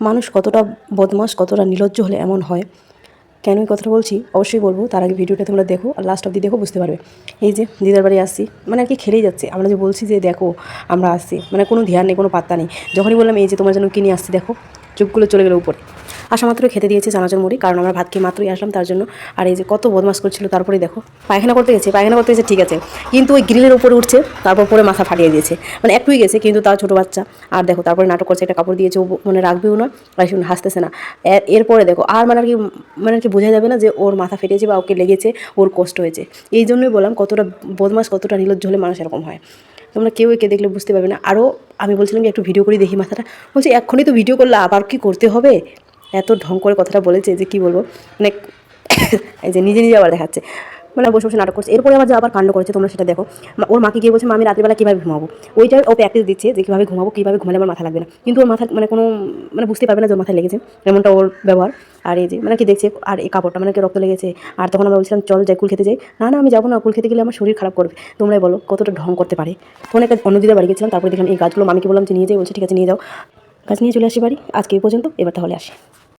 মানুষ কতটা বদমাশ, কতটা নির্লজ্জ হলে এমন হয়। কেন এই কথাটা বলছি অবশ্যই বলবো, তার আগে ভিডিওটা তোমরা দেখো আর লাস্ট অবধি দেখো, বুঝতে পারবে। এই যে দিদার বাড়ি আসছি, মানে আর কি খেলেই যাচ্ছে। আমরা যে বলছি যে দেখো আমরা আসছি, মানে কোনো ধ্যান নেই, কোনো পাত্তা নেই। যখনই বললাম এই যে তোমার জন্য কিনে আসছি, দেখো চোখগুলো চলে গেলো উপরে। আসা মাত্র খেতে দিয়েছে চানাচুর মুড়ি, কারণ আমরা ভাত খেয়ে মাত্রই আসলাম তার জন্য। আর এই যে কত বদমাশ করছিল, তারপরে দেখো পায়খানা করতে গেছে ঠিক আছে, কিন্তু ওই গ্রিলের উপরে উঠছে, তারপর পরে মাথা ফাটিয়ে দিয়েছে। মানে একটুই গেছে, কিন্তু তার ছোটো বাচ্চা। আর দেখো তারপরে নাটক করছে, একটা কাপড় দিয়েছে, ও মানে রাখবেও না, আর শুনে হাসতেছে না। এরপরে দেখো আর মানে আর কি বোঝা যাবে না যে ওর মাথা ফেটেছে বা ওকে লেগেছে, ওর কষ্ট হয়েছে। এই জন্যই বললাম কতটা বদমাশ, কতটা নির্লজ্জ হলে মানুষ এরকম হয়। তোমরা কেউ একে দেখলে বুঝতে পারবে না। আরও আমি বলছিলাম যে একটু ভিডিও করে দেখি মাথাটা, বলছি এক্ষুনি তো ভিডিও করলে আবার কি করতে হবে। এত ঢং করে কথাটা বলেছে যে কী বলবো, মানে এই যে নিজে নিজে আবার দেখাচ্ছে, মানে বসে বসে নাটক করছে। এরপরে আবার কাণ্ড করেছে, তোমরা সেটা দেখো। ওর মাকে গিয়ে বলছে মা আমি রাত্রিবেলা কীভাবে ঘুমাবো, ওইটার ও প্র্যাকটিস দিচ্ছে যে কীভাবে ঘুমাবো, কীভাবে ঘুমালে আমার মাথা লাগবে না। কিন্তু ওর মাথা মানে কোনো মানে বুঝতে পারবে না যে ওর মাথায় লেগেছে, এমনটা ওর ব্যবহার। আর এই যে মানে কি দেখছে, আর এই কাপড়টা মানে কি রক্ত লেগেছে। আর তখন আমরা বলছিলাম চল যাই কুল খেতে যাই, না না আমি যাবো না, কুল খেতে গেলে আমার শরীর খারাপ করবে। তোমরাই বলো কতটা ঢং করতে পারে। তখন একটা অন্য দিদা বাড়ি গেছিলাম, তারপরে দেখলাম এই গাছগুলো, মামিকে বললাম যে নিয়ে যাই, বলছে ঠিক আছে নিয়ে যাও। গাছ নিয়ে চলে আসি বাড়ি। আজকে এই পর্যন্ত, এবার তাহলে আসি।